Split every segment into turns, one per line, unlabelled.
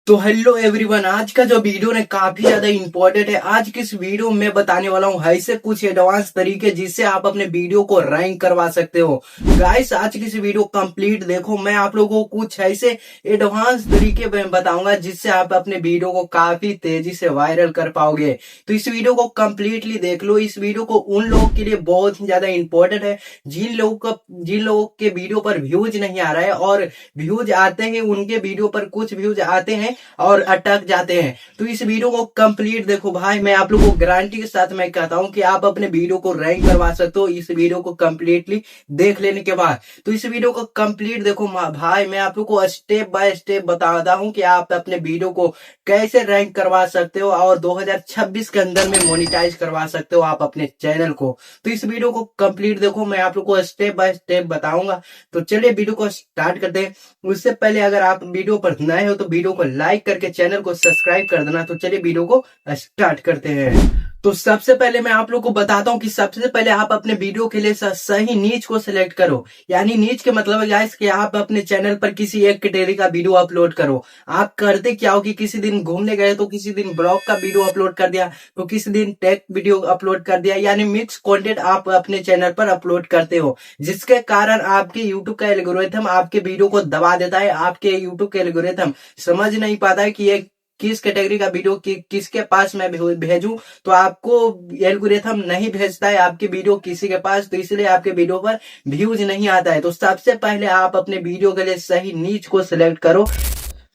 तो hello everyone, आज का जो वीडियो है काफी ज्यादा इंपॉर्टेंट है। आज की इस वीडियो में बताने वाला हूँ ऐसे कुछ एडवांस तरीके जिससे आप अपने वीडियो को रैंक करवा सकते हो। गाइस, आज की इस वीडियो कंप्लीट देखो। मैं आप लोगों को कुछ ऐसे एडवांस तरीके बताऊंगा जिससे आप अपने वीडियो को काफी तेजी से वायरल कर पाओगे। तो इस वीडियो को कंप्लीटली देख लो। इस वीडियो को उन लोगों के लिए बहुत ही ज्यादा इंपॉर्टेंट है जिन लोगों के वीडियो पर व्यूज नहीं आ रहा है, और व्यूज आते हैं उनके वीडियो पर कुछ व्यूज आते हैं और अटक जाते हैं। तो इस वीडियो को कंप्लीट देखो भाई। मैं आप लोगों को गारंटी के साथ मैं कहता हूं कि आप अपने वीडियो को रैंक करवा सकते हो इस वीडियो को कंप्लीटली देख लेने के बाद। तो इस वीडियो को कंप्लीट देखो भाई। मैं आप लोगों को स्टेप बाय स्टेप बताता हूं कि आप अपने वीडियो को कैसे रैंक करवा सकते हो और 2026 के अंदर में मोनिटाइज करवा सकते हो आप अपने चैनल को। तो इस वीडियो को कंप्लीट देखो। मैं आप लोग को स्टेप बाय स्टेप बताऊंगा। तो चलिए वीडियो को स्टार्ट करते हैं। उससे पहले अगर आप वीडियो पर नए हो तो वीडियो को लाइक करके चैनल को सब्सक्राइब कर देना। तो चलिए वीडियो को स्टार्ट करते हैं। तो सबसे पहले मैं आप लोग को बताता हूं कि सबसे पहले आप अपने वीडियो के लिए सही नीच को सिलेक्ट करो। यानी नीच के मतलब है गाइस कि आप अपने चैनल पर किसी एक कैटेगरी का वीडियो अपलोड करो। आप करते क्या हो कि किसी दिन घूमने गए तो किसी दिन ब्लॉग का वीडियो अपलोड कर दिया, तो किसी दिन टेक वीडियो अपलोड कर दिया। यानी मिक्स कंटेंट आप अपने चैनल पर अपलोड करते हो, जिसके कारण आपके यूट्यूब का एल्गोरिथम आपके वीडियो को दबा देता है। आपके यूट्यूब का एल्गोरिथम समझ नहीं पाता है कि ये किस कैटेगरी का वीडियो किसके पास मैं भेजूं। तो आपको एल्गोरिथम नहीं भेजता है आपकी वीडियो किसी के पास, तो इसलिए आपके वीडियो पर व्यूज नहीं आता है। तो सबसे पहले आप अपने वीडियो के लिए सही नीच को सिलेक्ट करो।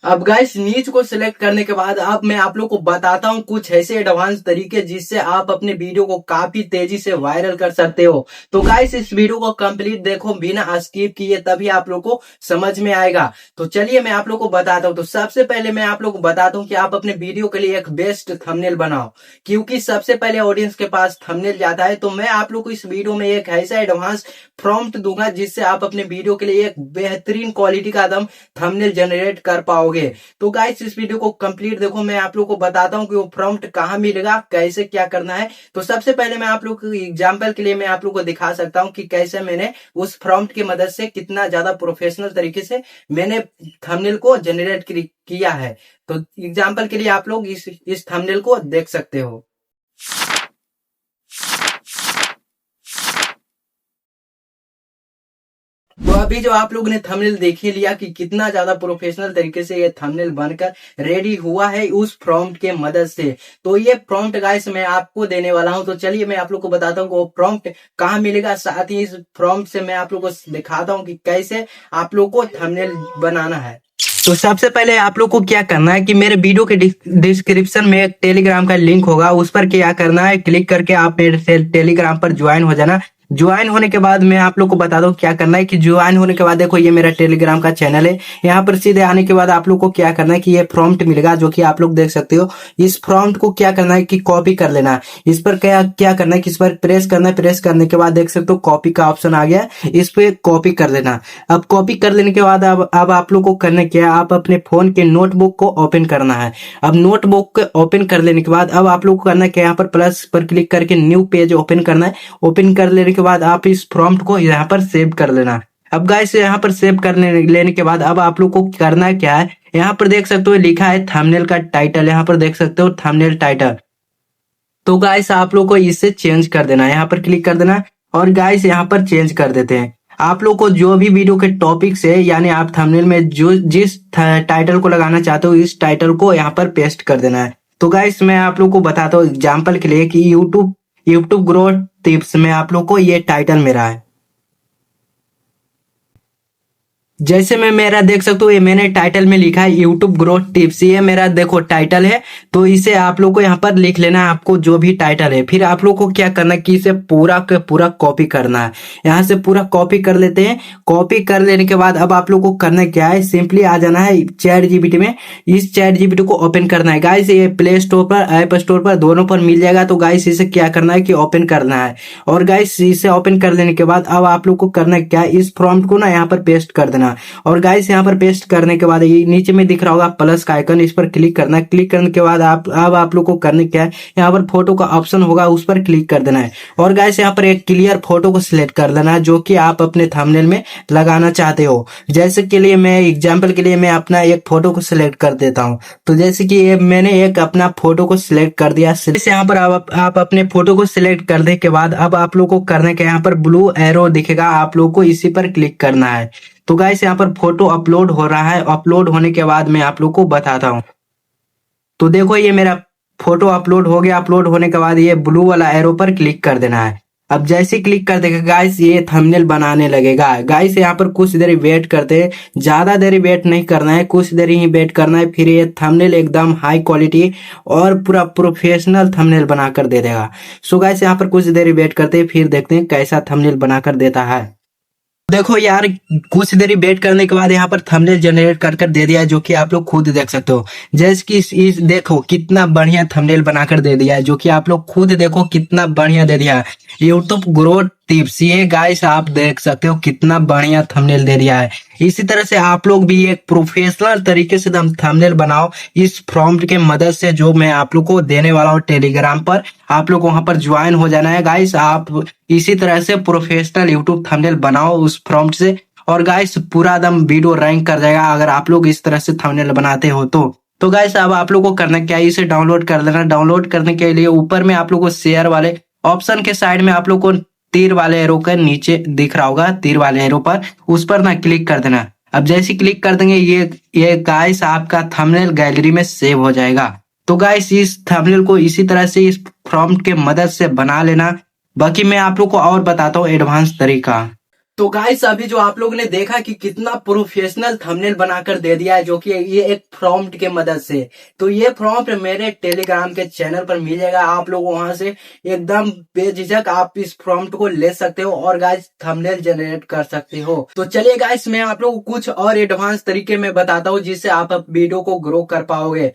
अब गाइस, नीच को सिलेक्ट करने के बाद अब मैं आप लोग को बताता हूं कुछ ऐसे एडवांस तरीके जिससे आप अपने वीडियो को काफी तेजी से वायरल कर सकते हो। तो गाइस, इस वीडियो को कंप्लीट देखो बिना स्किप किए, तभी आप लोग को समझ में आएगा। तो चलिए मैं आप लोग को बताता हूं। तो सबसे पहले मैं आप लोग को बताता हूं कि आप अपने वीडियो के लिए एक बेस्ट थंबनेल बनाओ, क्योंकि सबसे पहले ऑडियंस के पास थंबनेल जाता है। तो मैं आप लोग को इस वीडियो में एक ऐसा एडवांस प्रॉम्प्ट दूंगा जिससे आप अपने वीडियो के लिए एक बेहतरीन क्वालिटी का एकदम थंबनेल जनरेट कर पाओगे। तो गाइस, इस वीडियो को कंप्लीट देखो। मैं आप लोग को बताता हूं कि वो प्रॉम्प्ट कहां मिलेगा, कैसे क्या करना है। तो सबसे पहले मैं आप लोग को एग्जांपल के लिए मैं आप लोग को दिखा सकता हूं कि कैसे मैंने उस प्रॉम्प्ट की मदद से कितना ज्यादा प्रोफेशनल तरीके से मैंने थंबनेल को जनरेट किया है। तो एग्जांपल के लिए आप लोग इस थंबनेल को देख सकते हो। तो अभी जो आप लोगों ने थंबनेल देख ही लिया कि कितना ज्यादा प्रोफेशनल तरीके से ये थंबनेल बनकर रेडी हुआ है उस प्रॉम्प्ट के मदद से। तो ये प्रॉम्प्ट गाइस मैं आपको देने वाला हूं। तो चलिए मैं आप लोग को बताता हूं कि वो प्रॉम्प्ट कहां मिलेगा। साथ ही इस प्रॉम्प्ट से मैं आप लोग को दिखाता हूं कि कैसे आप लोग को थंबनेल बनाना है। तो सबसे पहले आप लोग को क्या करना है कि मेरे वीडियो के डिस्क्रिप्शन में एक टेलीग्राम का लिंक होगा, उस पर क्या करना है, क्लिक करके आप मेरे टेलीग्राम पर ज्वाइन हो जाना। ज्वाइन होने के बाद मैं आप लोग को बता दूं क्या करना है कि ज्वाइन होने के बाद देखो ये मेरा टेलीग्राम का चैनल है। यहाँ पर सीधे आने के बाद आप लोग को क्या करना है कि ये प्रॉम्प्ट मिलेगा जो कि आप लोग देख सकते हो। इस प्रॉम्प्ट को क्या करना है कि कॉपी कर लेना है। इस पर क्या करना है कि इस पर प्रेस करना है। प्रेस करने के बाद देख सकते हो कॉपी का ऑप्शन आ गया, इस पे कॉपी कर लेना। अब कॉपी कर लेने के बाद अब आप लोग को करना क्या है, आप अपने फोन के नोटबुक को ओपन करना है। अब नोटबुक को ओपन कर लेने के बाद अब आप लोग को करना है कि यहाँ पर प्लस पर क्लिक करके न्यू पेज ओपन करना है। ओपन कर लेने के बाद आप इस प्रॉम्प्ट को यहाँ पर सेव कर लेना। अब गाइस, यहाँ पर सेव कर लेने के बाद अब आप लोग को करना क्या है, यहाँ पर देख सकते हो लिखा है थंबनेल का टाइटल। यहाँ पर देख सकते हो थंबनेल टाइटल। तो गाइस, आप लोग को इसे चेंज कर देना है। यहाँ पर क्लिक कर देना और गाइस यहाँ पर चेंज कर देते हैं। आप लोग को जो भी वीडियो के टॉपिक से, यानी आप थंबनेल में जो जिस टाइटल को लगाना चाहते हो इस टाइटल को यहाँ पर पेस्ट कर देना है। तो गाइस, मैं आप लोग को बताता हूँ एग्जाम्पल के लिए कि यूट्यूब ग्रोथ टिप्स में आप लोग को ये टाइटल मेरा है। जैसे मैं मेरा देख सकते हो ये मैंने टाइटल में लिखा है यूट्यूब ग्रोथ टिप्स, ये मेरा देखो टाइटल है। तो इसे आप लोग को यहाँ पर लिख लेना है, आपको जो भी टाइटल है। फिर आप लोग को क्या करना है कि इसे पूरा के पूरा कॉपी करना है। यहाँ से पूरा कॉपी कर लेते हैं। कॉपी कर लेने के बाद अब आप लोग को करना क्या है, सिंपली आ जाना है चैट जीपीटी में। इस चैट जीपीटी को ओपन करना है गाइस। ये प्ले स्टोर पर, ऐप स्टोर पर, दोनों पर मिल जाएगा। तो गाइस, इसे क्या करना है कि ओपन करना है। और गाइस, इसे ओपन कर लेने के बाद अब आप लोग को करना क्या है, इस प्रॉम्प्ट को ना यहाँ पर पेस्ट कर देना। देना। और गाइस यहाँ पर पेस्ट करने के बाद ये नीचे में दिख रहा होगा प्लस का आइकन, इस पर क्लिक करना है। क्लिक करने के बाद आप लोग को करने क्या है, यहाँ पर फोटो का ऑप्शन होगा, उस पर क्लिक कर देना है। और गाइस यहाँ पर एक क्लियर फोटो को सिलेक्ट कर लेना है जो कि आप अपने थंबनेल में लगाना चाहते हो। जैसे के लिए मैं एग्जाम्पल के लिए मैं अपना एक फोटो को सिलेक्ट कर देता हूँ। तो जैसे कि मैंने एक अपना फोटो को सिलेक्ट कर दिया। यहाँ पर आप अपने फोटो को सिलेक्ट करने के बाद अब आप लोग को करने के यहाँ पर ब्लू एरो दिखेगा, आप लोग को इसी पर क्लिक करना है। तो गाइस यहाँ पर फोटो अपलोड हो रहा है। अपलोड होने के बाद मैं आप लोग को बताता हूँ। तो देखो ये मेरा फोटो अपलोड हो गया। अपलोड होने के बाद ये ब्लू वाला एरो पर क्लिक कर देना है। अब जैसे क्लिक कर देगा गाइस ये थंबनेल बनाने लगेगा। गाइस यहाँ पर कुछ देर वेट करते हैं, ज्यादा देर वेट नहीं करना है, कुछ देर ही वेट करना है। फिर ये थंबनेल एकदम हाई क्वालिटी और पूरा प्रोफेशनल थंबनेल बनाकर दे देगा। सो गाइस यहाँ पर कुछ देर वेट करते हैं, फिर देखते हैं कैसा थंबनेल बनाकर देता है। देखो यार कुछ देरी वेट करने के बाद यहाँ पर थंबनेल जनरेट कर दे दिया है, जो कि आप लोग खुद देख सकते हो। जैसे कि इस देखो कितना बढ़िया थंबनेल बनाकर दे दिया है, जो कि आप लोग खुद देखो कितना बढ़िया दे दिया है। यूट्यूब ग्रोथ टिप्स, ये गाइस आप देख सकते हो कितना बढ़िया थंबनेल दे दिया है। इसी तरह से आप लोग भी एक प्रोफेशनल तरीके से थंबनेल बनाओ इस प्रॉम्प्ट के मदद से, जो मैं आप लोग को देने वाला हूँ टेलीग्राम पर। आप लोग वहां पर ज्वाइन हो जाना है गाइस। आप इसी तरह से प्रोफेशनल यूट्यूब थंबनेल बनाओ उस प्रॉम्प्ट से, और गाइस पूरा दम वीडियो रैंक कर जाएगा अगर आप लोग इस तरह से थंबनेल बनाते हो तो गाइस अब आप लोग को करना क्या है, इसे डाउनलोड कर लेना। डाउनलोड करने के लिए ऊपर में आप लोग को शेयर वाले ऑप्शन के साइड में आप लोग को तीर वाले एरो के नीचे दिख रहा होगा, तीर वाले एरो पर, उस पर ना क्लिक कर देना। अब जैसे क्लिक कर देंगे ये गाइस आपका थंबनेल गैलरी में सेव हो जाएगा। तो गाइस इस थंबनेल को इसी तरह से इस प्रॉम्प्ट के मदद से बना लेना। बाकी मैं आप लोग को और बताता हूँ एडवांस तरीका। तो गाइस अभी जो आप लोगों ने देखा कि कितना प्रोफेशनल थंबनेल बनाकर दे दिया है, जो कि ये एक प्रॉम्प्ट के मदद से। तो ये प्रॉम्प्ट मेरे टेलीग्राम के चैनल पर मिलेगा, आप लोग वहां से एकदम बेझिझक आप इस प्रॉम्प्ट को ले सकते हो और गाइस थंबनेल जनरेट कर सकते हो। तो चलिए गाइस मैं आप लोग को कुछ और एडवांस तरीके में बताता हूँ जिससे आप वीडियो को ग्रो कर पाओगे।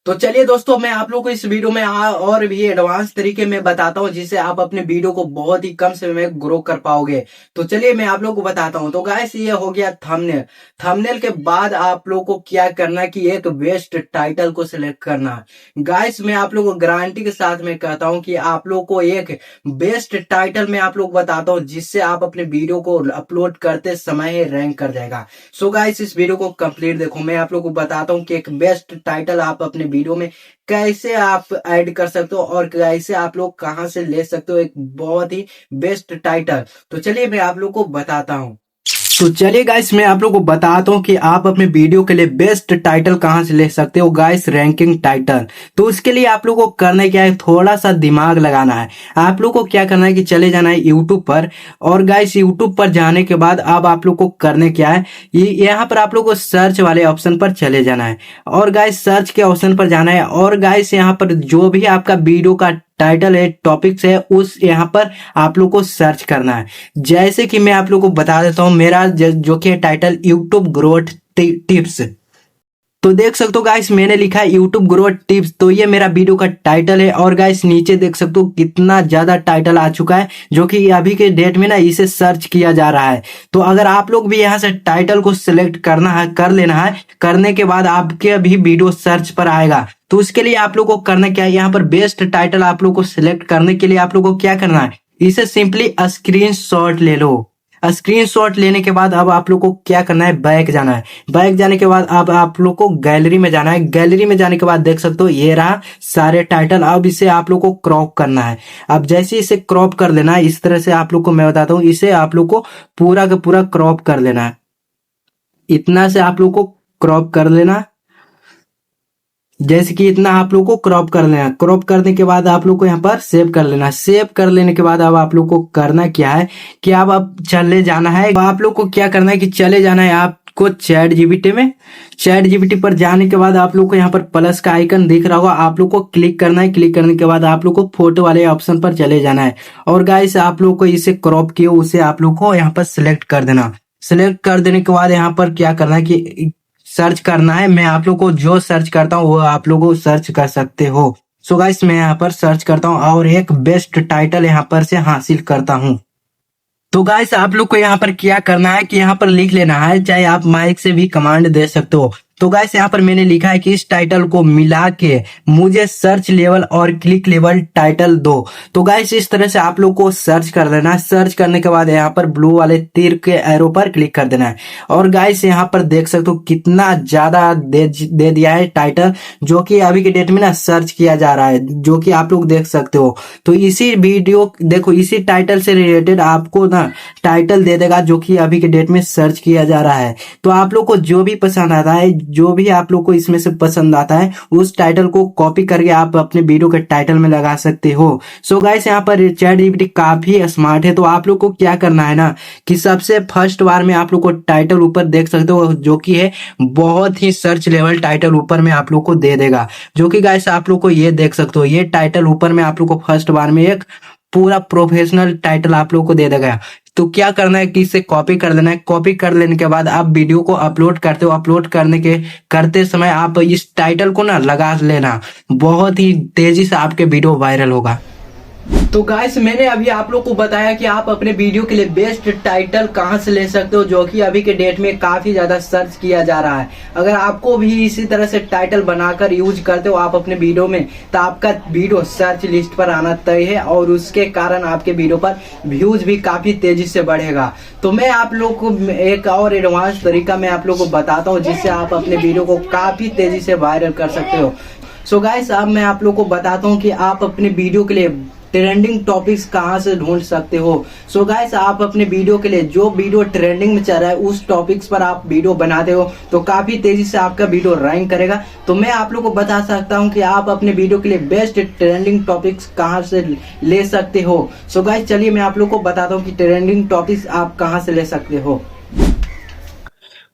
तो चलिए दोस्तों मैं आप लोग को इस वीडियो में और भी एडवांस तरीके में बताता हूँ जिससे आप अपने वीडियो को बहुत ही कम समय में ग्रो कर पाओगे। तो चलिए मैं आप लोग को बताता हूँ। तो गाइस ये हो गया थंबनेल। थंबनेल के बाद आप लोग को क्या करना है कि एक बेस्ट टाइटल को सिलेक्ट करना है। गाइस मैं आप लोग को गारंटी के साथ में कहता हूँ कि आप लोग को एक बेस्ट टाइटल में आप लोग बताता हूँ जिससे आप अपने वीडियो को अपलोड करते समय ही रैंक कर जाएगा। सो गाइस इस वीडियो को कंप्लीट देखो, मैं आप लोग को बताता हूँ कि एक बेस्ट टाइटल आप अपने वीडियो में कैसे आप ऐड कर सकते हो और कैसे आप लोग कहां से ले सकते हो एक बहुत ही बेस्ट टाइटल। तो चलिए मैं आप लोग को बताता हूं। तो चलिए गाइस मैं आप लोग को बताता हूं कि आप अपने वीडियो के लिए बेस्ट टाइटल कहां से ले सकते हो गाइस, रैंकिंग टाइटल। तो उसके लिए आप लोग को करना क्या है, थोड़ा सा दिमाग लगाना है। आप लोग को क्या करना है कि चले जाना है यूट्यूब पर, और गाइस यूट्यूब पर जाने के बाद अब आप लोग को करने क्या है, यहाँ पर आप लोग को सर्च वाले ऑप्शन पर चले जाना है और गाइस सर्च के ऑप्शन पर जाना है। और गाइस यहाँ पर जो भी आपका वीडियो का टाइटल है, टॉपिक्स है, उस यहाँ पर आप लोग को सर्च करना है। जैसे कि मैं आप लोग को बता देता हूँ मेरा जो कि टाइटल यूट्यूब ग्रोथ टिप्स। तो देख सकते हो गाइस मैंने लिखा है यूट्यूब ग्रोथ टिप्स, तो ये मेरा वीडियो का टाइटल है। और गाइस नीचे देख सकते हो कितना ज्यादा टाइटल आ चुका है, जो कि अभी के डेट में ना इसे सर्च किया जा रहा है। तो अगर आप लोग भी यहाँ से टाइटल को सिलेक्ट करना है, कर लेना है, करने के बाद आपके भी वीडियो सर्च पर आएगा। तो उसके लिए आप लोग को करना क्या है, यहाँ पर बेस्ट टाइटल आप लोग को सिलेक्ट करने के लिए आप लोग को क्या करना है, इसे सिंपली स्क्रीनशॉट ले लो। स्क्रीनशॉट लेने के बाद अब आप लोग को क्या करना है, बैक जाना है। बैक जाने के बाद अब आप लोग को गैलरी में जाना है। गैलरी में जाने के बाद देख सकते हो ये रहा सारे टाइटल। अब इसे आप लोग को क्रॉप करना है। अब जैसे इसे क्रॉप कर लेना है, इस तरह से आप लोग को मैं बताता हूँ, इसे आप लोग को पूरा का पूरा क्रॉप कर लेना है। इतना से आप लोग को क्रॉप कर लेना, जैसे कि इतना आप लोग को क्रॉप कर लेना। क्रॉप करने के बाद आप लोग को यहाँ पर सेव कर लेना। सेव कर लेने के बाद अब आप लोग को करना क्या है कि अब चले जाना है। आप लोग को क्या करना है कि चले जाना है आपको चैट जीपीटी में। चैट जीपीटी पर जाने के बाद आप लोग को यहाँ पर प्लस का आइकन दिख रहा होगा, आप लोग को क्लिक करना है। क्लिक करने के बाद आप लोग को फोटो वाले ऑप्शन पर चले जाना है और गाइस आप लोग को इसे क्रॉप किए उसे आप लोग को यहाँ पर सिलेक्ट कर देना। सिलेक्ट कर देने के बाद यहाँ पर क्या करना है कि सर्च करना है। मैं आप लोग को जो सर्च करता हूँ वो आप लोग को सर्च कर सकते हो। सो गाइस मैं यहाँ पर सर्च करता हूँ और एक बेस्ट टाइटल यहाँ पर से हासिल करता हूँ। तो गाइस आप लोग को यहाँ पर क्या करना है कि यहाँ पर लिख लेना है, चाहे आप माइक से भी कमांड दे सकते हो। तो गाइस यहाँ पर मैंने लिखा है कि इस टाइटल को मिला के मुझे सर्च लेवल और क्लिक लेवल टाइटल दो। तो गाइस इस तरह से आप लोग को सर्च कर देना है। सर्च करने के बाद यहाँ पर ब्लू वाले तीर के एरो पर क्लिक कर देना है। और गाइस यहाँ पर देख सकते हो कितना ज्यादा दे दिया है टाइटल, जो कि अभी के डेट में ना सर्च किया जा रहा है, जो कि आप लोग देख सकते हो। तो इसी वीडियो देखो, इसी टाइटल से रिलेटेड आपको ना टाइटल दे देगा, जो कि अभी के डेट में सर्च किया जा रहा है। तो आप लोग को जो भी पसंद आता है, जो भी आप लोग को इसमें से पसंद आता है, उस टाइटल को कॉपी करके आप अपने वीडियो के टाइटल में लगा सकते हो। सो गाइस यहाँ पर चैटजीपीटी काफी स्मार्ट है। तो आप लोग को क्या करना है ना कि सबसे फर्स्ट बार में आप लोग को टाइटल ऊपर देख सकते हो, जो कि है बहुत ही सर्च लेवल टाइटल ऊपर में आप लोग को दे देगा, जो कि गाइस आप लोग को ये देख सकते हो। ये टाइटल ऊपर में आप लोग को फर्स्ट बार में एक पूरा प्रोफेशनल टाइटल आप लोग को दे देगा। तो क्या करना है कि इसे कॉपी कर देना है। कॉपी कर लेने के बाद आप वीडियो को अपलोड करते हो। अपलोड करते समय आप इस टाइटल को ना लगा लेना, बहुत ही तेजी से आपके वीडियो वायरल होगा। तो गाइस मैंने अभी आप लोग को बताया कि आप अपने वीडियो के लिए बेस्ट टाइटल कहां से ले सकते हो, जो कि अभी के डेट में काफी ज्यादा सर्च किया जा रहा है। अगर आपको भी इसी तरह से टाइटल बनाकर यूज करते हो आप अपने वीडियो में, तो आपका वीडियो सर्च लिस्ट पर आना तय है, और उसके कारण आपके वीडियो पर व्यूज भी काफी तेजी से बढ़ेगा। तो मैं आप लोग को एक और एडवांस तरीका मैं आप लोग को बताता हूँ, जिससे आप अपने वीडियो को काफी तेजी से वायरल कर सकते हो। सो गाइस अब मैं आप लोग को बताता हूँ कि आप अपने वीडियो के लिए ट्रेंडिंग टॉपिक्स कहां से ढूंढ सकते हो। सो गाइस आप अपने वीडियो के लिए जो वीडियो ट्रेंडिंग में चल रहा है उस टॉपिक्स पर आप वीडियो बनाते हो, तो काफी तेजी से आपका वीडियो रैंक करेगा। तो मैं आप लोग को बता सकता हूं कि आप अपने वीडियो के लिए बेस्ट ट्रेंडिंग टॉपिक्स कहां से ले सकते हो। सो गाइस चलिए मैं आप लोग को बताता हूँ कि ट्रेंडिंग टॉपिक्स आप कहां से ले सकते हो।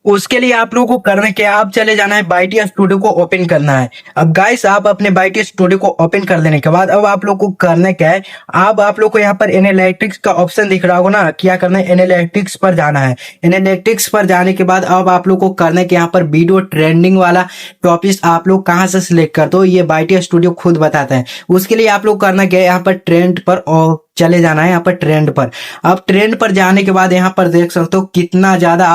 उसके लिए आप लोगों को करना क्या, आप चले जाना है बाइटी स्टूडियो को ओपन करना है। अब गाइस आप अपने बाइटी स्टूडियो को ओपन कर लेने के बाद अब आप लोग को करना क्या है, आप लोग को यहाँ पर एनालिटिक्स का ऑप्शन दिख रहा होगा ना, क्या करना है एनालिटिक्स पर जाना है। एनालिटिक्स पर जाने के बाद अब आप लोग को करना है कि यहाँ पर वीडियो ट्रेंडिंग वाला टॉपिक आप लोग कहाँ से सिलेक्ट करते हो, ये बाइटी स्टूडियो खुद बताते हैं। उसके लिए आप लोग करना क्या है, यहाँ पर ट्रेंड पर और चले जाना है, यहाँ पर ट्रेंड पर। अब ट्रेंड पर जाने के बाद यहाँ पर देख सकते हो कितना ज्यादा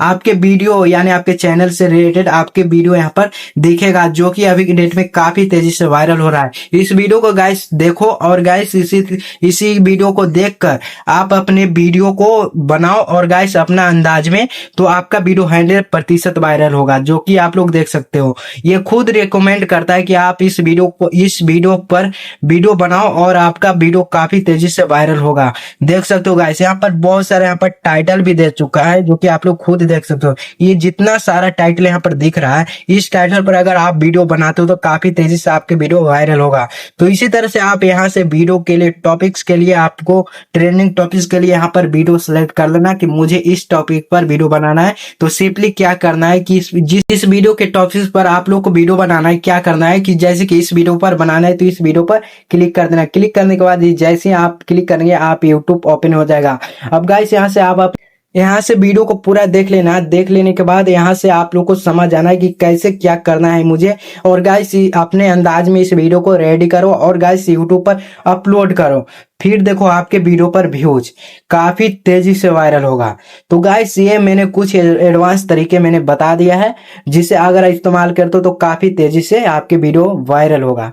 आपके वीडियो यानी आपके चैनल से रिलेटेड आपके वीडियो यहाँ पर दिखेगा, जो कि अभी के डेट में काफी तेजी से वायरल हो रहा है। इस वीडियो को गाइस देखो, और गाइस इसी वीडियो को देखकर आप अपने वीडियो को बनाओ, और गाइस अपना अंदाज में, तो आपका वीडियो 100% वायरल होगा, जो कि आप लोग देख सकते हो। ये खुद रिकमेंड करता है कि आप इस वीडियो पर वीडियो बनाओ और आपका वीडियो काफी तेजी से वायरल होगा। देख सकते हो गाइस यहाँ पर बहुत सारे यहाँ पर टाइटल भी दे चुका है, जो कि आप लोग खुद देख सकते हो। ये जितना सारा टाइटल यहाँ पर दिख रहा है, इस टाइटल पर अगर आप वीडियो बनाते हो तो काफी तेजी से आपके वीडियो वायरल होगा। तो इसी तरह से आप यहाँ से वीडियो के लिए टॉपिक्स के लिए आपको ट्रेंडिंग टॉपिक्स के लिए यहाँ पर वीडियो सेलेक्ट कर लेना कि मुझे इस टॉपिक पर वीडियो बनाना है। तो सिंपली क्या करना है कि जिस वीडियो के टॉपिक्स पर आप लोग को वीडियो बनाना है, क्या करना है कि जैसे कि इस वीडियो पर बनाना है तो इस वीडियो पर क्लिक कर देना। क्लिक करने के बाद जैसे आप क्लिक करेंगे आप यूट्यूब ओपन हो जाएगा। अब गाइस यहाँ से आप यहाँ से वीडियो को पूरा देख लेना। देख लेने के बाद यहाँ से आप लोग को समझ आना है कि कैसे क्या करना है मुझे। और गाइस अपने अंदाज में इस वीडियो को रेडी करो और गाइस यूट्यूब पर अपलोड करो। फिर देखो आपके वीडियो पर व्यूज काफी तेजी से वायरल होगा। तो गाइस ये मैंने कुछ एडवांस तरीके मैंने बता दिया है, जिसे अगर इस्तेमाल करते हो तो काफी तेजी से आपके वीडियो वायरल होगा।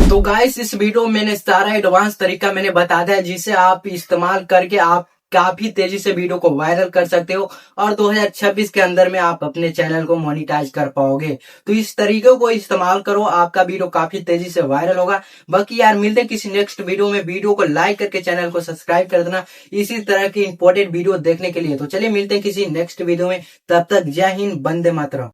तो गाइस इस वीडियो में मैंने सारा एडवांस तरीका मैंने बता दिया, जिसे आप इस्तेमाल करके आप काफी तेजी से वीडियो को वायरल कर सकते हो, और 2026 के अंदर में आप अपने चैनल को मोनिटाइज कर पाओगे। तो इस तरीके को इस्तेमाल करो, आपका वीडियो काफी तेजी से वायरल होगा। बाकी यार मिलते हैं किसी नेक्स्ट वीडियो में। वीडियो को लाइक करके चैनल को सब्सक्राइब कर देना इसी तरह की इंपॉर्टेंट वीडियो देखने के लिए। तो चलिए मिलते हैं किसी नेक्स्ट वीडियो में, तब तक जय हिंद, वंदे मातरम।